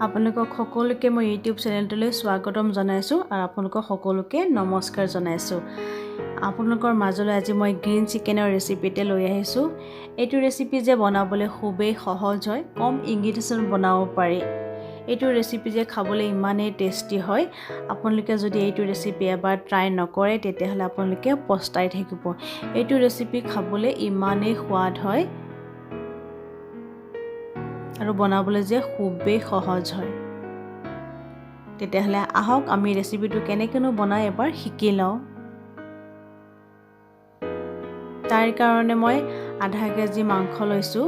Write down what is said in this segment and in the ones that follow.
আপোনালোকক সকলোকে মই ইউটিউব চেনেলটোলৈ স্বাগতম জনাইছোঁ আৰু আপোনালোকক সকলোকে নমস্কাৰ জনাইছোঁ। আপোনালোকৰ মাজলৈ আজি মই গ্ৰীণ চিকেনৰ ৰেচিপিতে লৈ আহিছোঁ। এইটো ৰেচিপি যে বনাবলৈ খুবেই সহজ হয়, কম ইনগ্ৰিডিয়েণ্টছত বনাব পাৰি। এইটো ৰেচিপি যে খাবলৈ ইমানেই টেষ্টি হয়, আপোনালোকে যদি এইটো ৰেচিপি এবাৰ ট্ৰাই নকৰে তেতিয়াহ'লে আপোনালোকে পস্তাই থাকিব। এইটো ৰেচিপি খাবলৈ ইমানেই সোৱাদ হয় আৰু বনাবলৈ যে খুবেই সহজ হয়। তেতিয়াহ'লে আহক আমি ৰেচিপিটো কেনেকৈনো বনাই এবাৰ শিকি লওঁ। তাৰ কাৰণে মই আধা কেজি মাংস লৈছোঁ।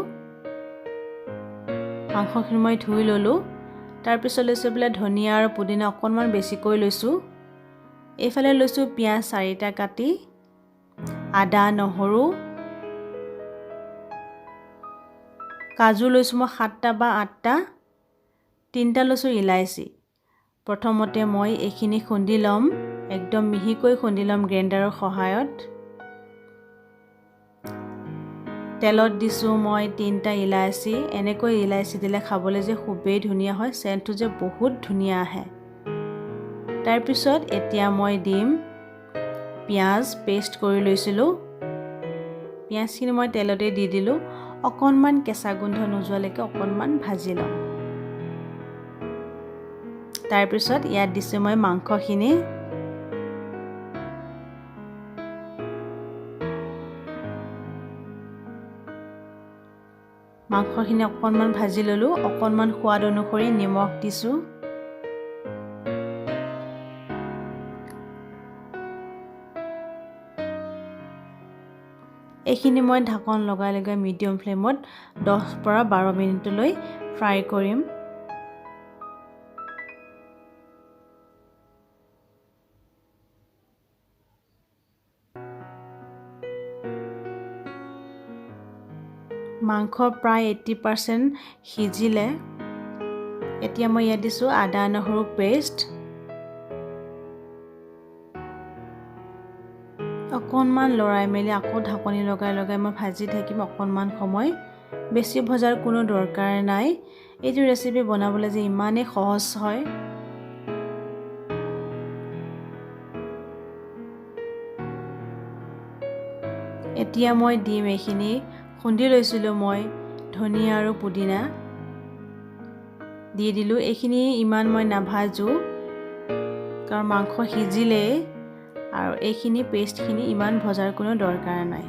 মাংসখিনি মই ধুই ল'লোঁ। তাৰপিছত লৈছোঁ বোলে ধনিয়া আৰু পুদিনা অকণমান বেছিকৈ লৈছোঁ। এইফালে লৈছোঁ পিঁয়াজ 4টা কাটি, আদা নহৰু, কাজু লৈছোঁ মই 7টা বা 8টা, 3টা লৈছোঁ ইলাইচি। প্ৰথমতে মই এইখিনি খুন্দি ল'ম, একদম মিহিকৈ খুন্দি ল'ম গ্ৰাইণ্ডাৰৰ সহায়ত। তেলত দিছোঁ মই 3টা ইলাইচি। এনেকৈ ইলাইচি দিলে খাবলৈ যে খুবেই ধুনীয়া হয়, চেণ্টটো যে বহুত ধুনীয়া আহে। তাৰপিছত এতিয়া মই দিম পিঁয়াজ পেষ্ট কৰি লৈছিলোঁ। পিঁয়াজখিনি মই তেলতে দি দিলোঁ। অকণমান কেঁচা গোন্ধ নোযোৱালৈকে অকণমান ভাজি ল'ম। তাৰপিছত ইয়াত দিছোঁ মই মাংসখিনি। মাংসখিনি অকণমান ভাজি ল'লোঁ। অকণমান সোৱাদ অনুসৰি নিমখ দিছোঁ। এইখিনি মই ঢাকন লগাই মিডিয়াম ফ্লেমত 10 পৰা 12 মিনিটলৈ ফ্ৰাই কৰিম। মাংস প্ৰায় 80% সিজিলে। এতিয়া মই ইয়াত দিছোঁ আদা নহৰু পেষ্ট। অকণমান লৰাই মেলি আকৌ ঢাকনি লগাই মই ভাজি থাকিম অকণমান সময়। বেছি ভজাৰ কোনো দৰকাৰ নাই। এইটো ৰেচিপি বনাবলৈ যে ইমানেই সহজ হয়। এতিয়া মই দিম এইখিনি খুন্দি লৈছিলোঁ মই ধনিয়া আৰু পুদিনা দি দিলোঁ। এইখিনি ইমান মই নাভাজোঁ কাৰণ মাংস সিজিলেই আৰু এইখিনি পেষ্টখিনি ইমান ভজাৰ কোনো দৰকাৰ নাই।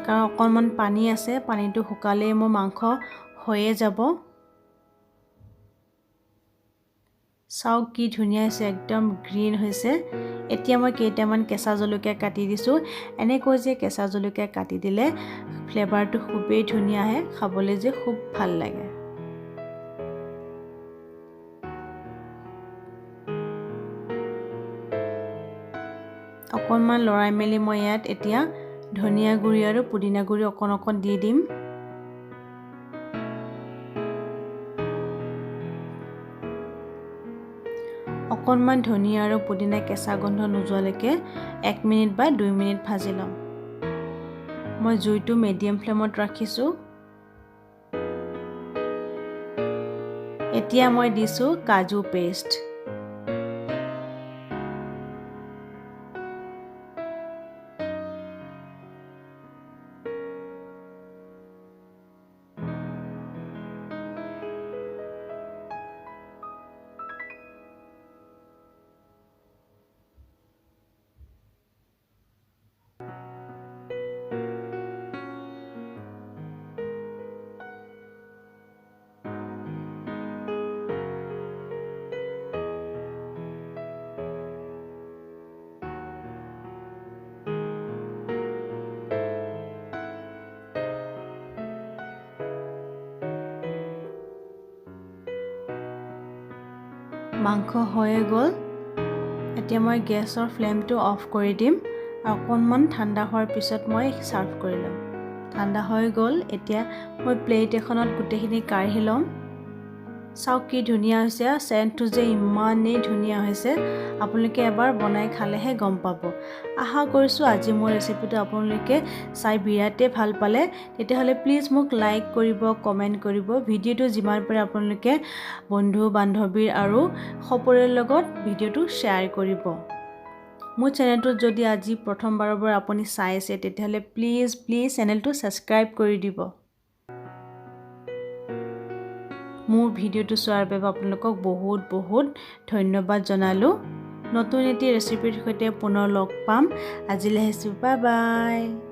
কাৰণ অকণমান পানী আছে, পানীটো শুকালেই মোৰ মাংস হৈয়ে যাব। চাওক কি ধুনীয়া হৈছে, একদম গ্ৰীণ হৈছে। এতিয়া মই কেইটামান কেঁচা জলকীয়া কাটি দিছোঁ। এনেকৈ যে কেঁচা জলকীয়া কাটি দিলে ফ্লেভাৰটো খুবেই ধুনীয়া আহে, খাবলৈ যে খুব ভাল লাগে। অকণমান লৰাই মেলি মই ইয়াত এতিয়া ধনিয়া গুড়ি আৰু পুদিনা গুড়ি অকণ দি দিম। অকণমান ধনিয়া আৰু পুদিনা কেঁচা গোন্ধ নোযোৱালৈকে 1 মিনিট বা 2 মিনিট ভাজি ল'ম। মই জুইটো মিডিয়াম ফ্লেমত ৰাখিছোঁ। এতিয়া মই দিছোঁ কাজু পেষ্ট। মাংস হৈয়ে গ'ল। এতিয়া মই গেছৰ ফ্লেমটো অফ কৰি দিম আৰু অকণমান ঠাণ্ডা হোৱাৰ পিছত মই ছাৰ্ভ কৰি ল'ম। ঠাণ্ডা হৈ গ'ল। এতিয়া মই প্লেট এখনত গোটেইখিনি কাঢ়ি ল'ম। চাওক কি ধুনীয়া হৈছে চেণ্টটো যে ইমানেই ধুনীয়া হৈছে আপোনালোকে এবাৰ বনাই খালেহে গম পাব আশা কৰিছোঁ আজি মোৰ ৰেচিপিটো আপোনালোকে চাই বিৰাটেই ভাল পালে তেতিয়াহ'লে প্লিজ মোক লাইক কৰিব কমেণ্ট কৰিব ভিডিঅ'টো যিমান পাৰে আপোনালোকে বন্ধু বান্ধৱীৰ আৰু সকলোৰে লগত ভিডিঅ'টো শ্বেয়াৰ কৰিব মোৰ চেনেলটোত যদি আজি প্ৰথমবাৰৰ পৰা আপুনি চাই আছে তেতিয়াহ'লে প্লিজ চেনেলটো ছাবস্ক্ৰাইব কৰি দিব মোৰ ভিডিঅ'টো চোৱাৰ বাবে আপোনালোকক বহুত ধন্যবাদ জনালোঁ নতুন এটি ৰেচিপিৰ সৈতে পুনৰ লগ পাম আজিলৈ আহিছোঁ বাই বাই